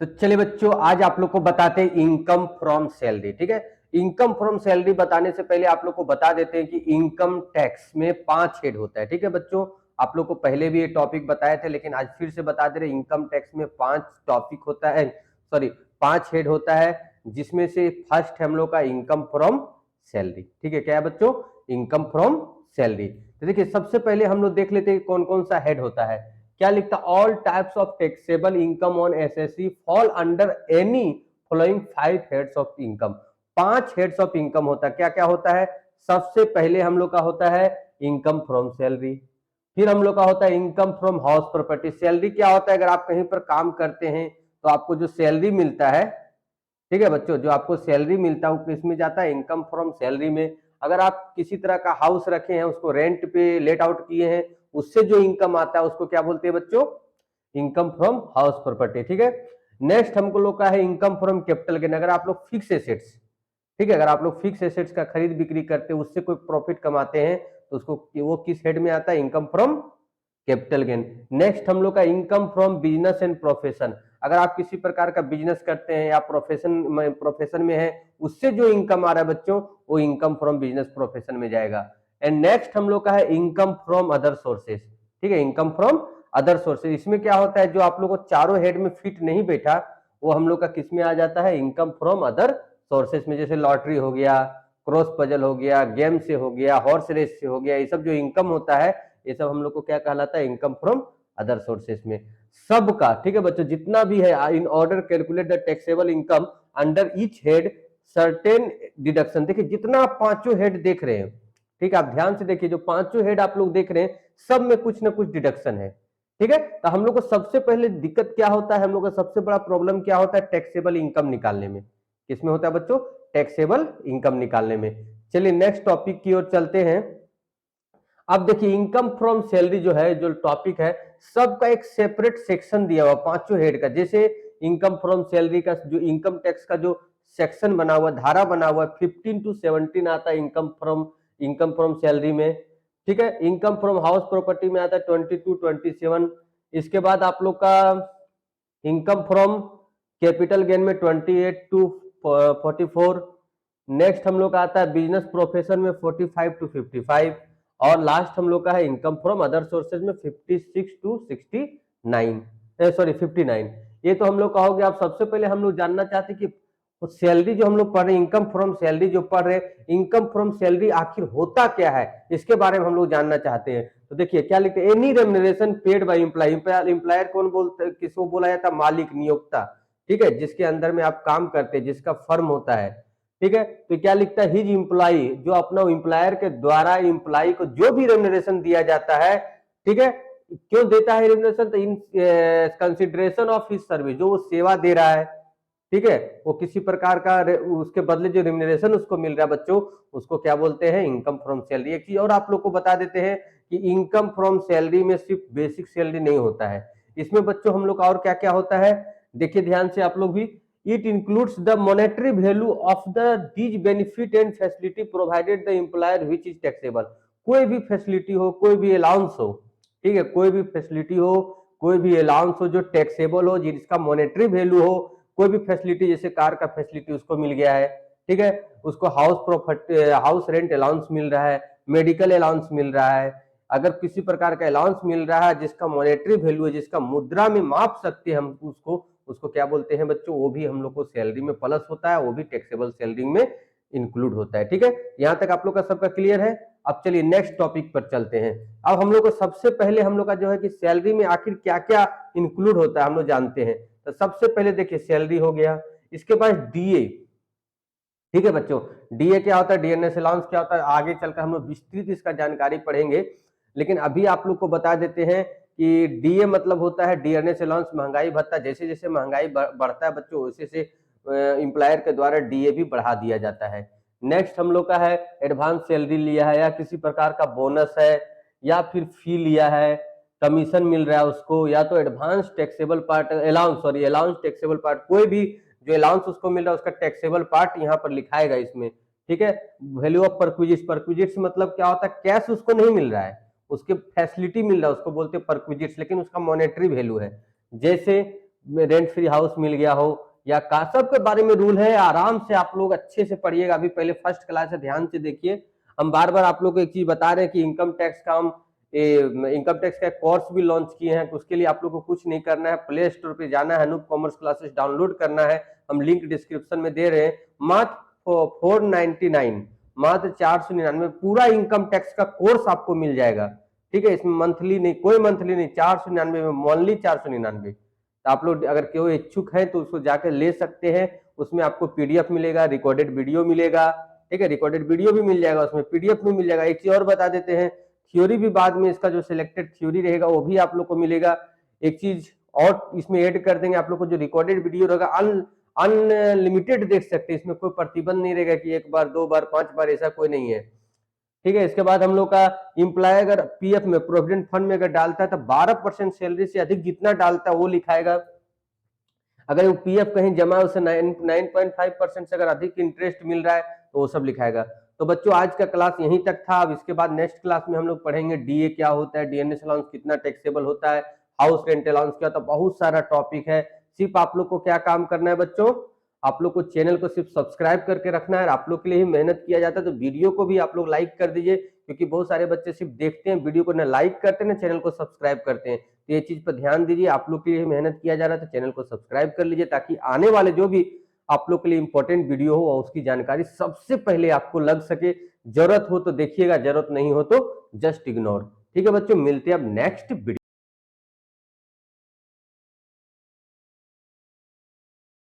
तो चलिए बच्चों, आज आप लोग को बताते हैं इनकम फ्रॉम सैलरी। ठीक है, इनकम फ्रॉम सैलरी बताने से पहले आप लोग को बता देते हैं कि इनकम टैक्स में 5 हेड होता है। ठीक है बच्चों, आप लोग को पहले भी ये टॉपिक बताए थे, लेकिन आज फिर से बता दे रहे, इनकम टैक्स में 5 टॉपिक होता है, सॉरी 5 हेड होता है, जिसमें से फर्स्ट है हम लोग का इनकम फ्रॉम सैलरी। ठीक है, क्या है बच्चों? Income from salary. तो देखिए, सबसे पहले हम लोग देख लेते हैं कौन कौन सा हेड होता है। क्या लिखता? All types of taxable income on SSC fall under any following 5 heads of income. 5 heads of income होता है। क्या क्या होता है? सबसे पहले हम लोग का होता है इनकम फ्रॉम सैलरी, फिर हम लोग का होता है income from house property. Salary क्या होता है? अगर आप कहीं पर काम करते हैं तो आपको जो सैलरी मिलता है, ठीक है बच्चों, जो आपको सैलरी मिलता है वो किसमें जाता है? इनकम फ्रॉम सैलरी में। अगर आप किसी तरह का हाउस रखे हैं, उसको रेंट पे लेट आउट किए हैं, उससे जो इनकम आता है उसको क्या बोलते हैं बच्चों? Income from house property. ठीक है, नेक्स्ट हमको लोग का है इनकम फ्रॉम कैपिटल गेन। अगर आप लोग फिक्स एसेट्स, ठीक है, अगर आप लोग फिक्स एसेट्स का खरीद बिक्री करते हैं, उससे कोई प्रॉफिट कमाते हैं, तो उसको वो किस हेड में आता है? Income from capital gain. Next हम लोग का income from business and profession. अगर आप किसी प्रकार का बिजनेस करते हैं या प्रोफेशन में है, उससे जो इनकम आ रहा है बच्चों, वो इनकम फ्रॉम बिजनेस प्रोफेशन में जाएगा। एंड नेक्स्ट हम लोग का है इनकम फ्रॉम अदर सोर्सेस। ठीक है, इनकम फ्रॉम अदर सोर्सेज। इसमें क्या होता है, जो आप लोग को चारों हेड में फिट नहीं बैठा, वो हम लोग का किस में आ जाता है? इनकम फ्रॉम अदर सोर्सेज में। जैसे लॉटरी हो गया, क्रॉस पजल हो गया, गेम से हो गया, हॉर्स रेस से हो गया, ये सब जो इनकम होता है, ये सब हम लोग को क्या कहलाता है? इनकम फ्रॉम अदर सोर्सेज में। सबका, ठीक है बच्चों, जितना भी है, in order calculate the taxable income under each head certain deduction. देखिए, जितना आप पांचों हेड देख रहे हैं, ठीक है, आप ध्यान से देखिए, जो पांचों हेड आप लोग देख रहे हैं, सब में कुछ ना कुछ डिडक्शन है। ठीक है, तो हम लोग को सबसे पहले दिक्कत क्या होता है? हम लोग का सबसे बड़ा प्रॉब्लम क्या होता है? टैक्सेबल इनकम निकालने में। किसमें होता है बच्चों? टैक्सेबल इनकम निकालने में। चलिए नेक्स्ट टॉपिक की ओर चलते हैं। अब देखिए, इनकम फ्रॉम सैलरी जो है, जो टॉपिक है, सबका एक सेपरेट सेक्शन दिया हुआ पांचों हेड का। जैसे इनकम फ्रॉम सैलरी का जो इनकम टैक्स का जो सेक्शन बना हुआ, धारा बना हुआ, 15 to 17 आता है इनकम फ्रॉम सैलरी में। ठीक है, इनकम फ्रॉम हाउस प्रॉपर्टी में आता है 20 to 27। इसके बाद आप लोग का इनकम फ्रॉम कैपिटल गेन में 28 to 44। नेक्स्ट हम लोग का आता है बिजनेस प्रोफेशन में 45 to 55। और लास्ट हम लोग का है इनकम फ्रॉम अदर सोर्सेज में 56 to 69, सॉरी 59। ये तो हम लोग का हो गया। अब सबसे पहले हम लोग जानना चाहते हैं कि सैलरी जो हम लोग पढ़ रहे हैं, इनकम फ्रॉम सैलरी जो पढ़ रहे हैं, इनकम फ्रॉम सैलरी आखिर होता क्या है, इसके बारे में हम लोग जानना चाहते हैं। तो देखिए क्या लिखते हैं? Any remuneration paid by employ. Employer कौन बोलते, किसको बोला जाता है? मालिक, नियोक्ता। ठीक है, जिसके अंदर में आप काम करते हैं, जिसका फर्म होता है। ठीक है, तो क्या लिखता है? हिज एम्प्लॉई, जो अपना एम्प्लॉयर के द्वारा एम्प्लॉई को जो भी रेम्युनरेशन दिया जाता है, ठीक है, क्यों देता है रेम्युनरेशन? तो in consideration of his service, जो वो सेवा दे रहा है, ठीक है, वो किसी प्रकार का उसके बदले जो रेम्युनरेशन उसको मिल रहा है बच्चों, उसको क्या बोलते हैं? Income from salary. एक चीज और आप लोग को बता देते हैं कि इनकम फ्रॉम सैलरी में सिर्फ बेसिक सैलरी नहीं होता है, इसमें बच्चों हम लोग और क्या क्या होता है, देखिए ध्यान से आप लोग भी। It includes the monetary value of the these benefit and facility provided the employer which is taxable. कोई भी फैसिलिटी हो, कोई भी अलाउंस हो, ठीक है, कोई भी फैसिलिटी हो, कोई भी अलाउंस हो जो टैक्सेबल हो, जिसका मॉनेटरी वैल्यू हो, कोई भी फैसिलिटी, जैसे कार का फैसिलिटी उसको मिल गया है, ठीक है, उसको हाउस रेंट अलाउंस मिल रहा है, मेडिकल अलाउंस मिल रहा है, अगर किसी प्रकार का अलाउंस मिल रहा है जिसका मॉनेटरी वैल्यू है, जिसका मुद्रा में माप सकते हैं हम उसको, उसको क्या बोलते हैं बच्चों? वो भी हम लोग को सैलरी में प्लस होता है, वो भी टैक्सेबल सैलरी में इंक्लूड होता है। ठीक है, यहां तक आप लोग का सबका क्लियर है। अब चलिए नेक्स्ट टॉपिक पर चलते हैं। अब हम लोग को सबसे पहले हम लोग का जो है कि सैलरी में आखिर क्या क्या इंक्लूड होता है हम लोग जानते हैं। तो सबसे पहले देखिए, सैलरी हो गया, इसके बाद डीए। ठीक है बच्चों, डीए क्या होता है, डीएनएस अलाउंस क्या होता है, आगे चलकर हम लोग विस्तृत इसका जानकारी पढ़ेंगे, लेकिन अभी आप लोग को बता देते हैं कि डीए मतलब होता है डीएनएस अलाउंस, महंगाई भत्ता। जैसे जैसे महंगाई बढ़ता है बच्चों, वैसे से एम्प्लॉयर के द्वारा डीए भी बढ़ा दिया जाता है। नेक्स्ट हम लोग का है एडवांस सैलरी लिया है, या किसी प्रकार का बोनस है, या फिर फी लिया है, कमीशन मिल रहा है उसको, या तो advance taxable part allowance, sorry allowance taxable part, कोई भी जो अलाउंस उसको मिल रहा है उसका टैक्सेबल पार्ट यहाँ पर लिखाएगा इसमें। ठीक है, वैल्यू ऑफ परक्विजिट्स। परक्विजिट्स मतलब क्या होता है? कैश उसको नहीं मिल रहा है, उसके फैसिलिटी मिल रहा है, उसको बोलते हैं परक्विजिट्स, लेकिन उसका मॉनेटरी वैल्यू है। जैसे रेंट फ्री हाउस मिल गया हो या का, सब के बारे में रूल है। आराम से आप लोग अच्छे से पढ़िएगा। अभी पहले फर्स्ट क्लास है, ध्यान से देखिए। हम बार बार आप लोग को एक चीज बता रहे हैं कि इनकम टैक्स का हम इनकम टैक्स का कोर्स भी लॉन्च किए हैं। उसके लिए आप लोग को कुछ नहीं करना है, प्ले स्टोर पे जाना है, अनूप कॉमर्स क्लासेस डाउनलोड करना है। हम लिंक डिस्क्रिप्शन में दे रहे हैं। मात्र 499, मात्र 499 पूरा इनकम टैक्स का कोर्स आपको मिल जाएगा। ठीक है, इसमें मंथली नहीं, कोई मंथली नहीं, 499 में, ओनली 499। तो आप लोग अगर कोई इच्छुक है तो उसको जाकर ले सकते हैं। उसमें आपको पीडीएफ मिलेगा, रिकॉर्डेड वीडियो मिलेगा। ठीक है, रिकॉर्डेड वीडियो भी मिल जाएगा, उसमें पीडीएफ भी मिल जाएगा। एक चीज और बता देते हैं, थ्योरी भी बाद में, इसका जो सिलेक्टेड थ्योरी रहेगा वो भी आप लोग को मिलेगा। एक चीज और इसमें ऐड कर देंगे, आप लोग को जो रिकॉर्डेड वीडियो रहेगा अनलिमिटेड देख सकते हैं। इसमें कोई प्रतिबंध नहीं रहेगा कि 1 बार 2 बार 5 बार, ऐसा कोई नहीं है। ठीक है, इसके बाद हम लोग का इंप्लॉय अगर पीएफ में, प्रोविडेंट फंड में अगर डालता है तो 12% सैलरी से अधिक जितना डालता है वो लिखाएगा। अगर वो पीएफ कहीं जमा उसे 9.5% से अगर अधिक इंटरेस्ट मिल रहा है तो वो सब लिखाएगा। तो बच्चों आज का क्लास यहीं तक था। अब इसके बाद नेक्स्ट क्लास में हम लोग पढ़ेंगे डीए क्या होता है, डीएनएस अलाउंस कितना टैक्सेबल होता है, हाउस रेंट अलाउंस क्या होता है, बहुत सारा टॉपिक है। सिर्फ आप लोग को क्या काम करना है बच्चों, आप लोग को चैनल को सिर्फ सब्सक्राइब करके रखना है। आप लोग के लिए ही मेहनत किया जाता है, तो वीडियो को भी आप लोग लाइक कर दीजिए, क्योंकि बहुत सारे बच्चे सिर्फ देखते हैं वीडियो को, ना लाइक करते हैं ना चैनल को सब्सक्राइब करते हैं। तो ये चीज पर ध्यान दीजिए। आप लोग के लिए मेहनत किया जा रहा है तो चैनल को सब्सक्राइब कर लीजिए, ताकि आने वाले जो भी आप लोग के लिए इंपॉर्टेंट वीडियो हो उसकी जानकारी सबसे पहले आपको लग सके। जरूरत हो तो देखिएगा, जरूरत नहीं हो तो जस्ट इग्नोर। ठीक है बच्चों, मिलते हैं अब नेक्स्ट वीडियो।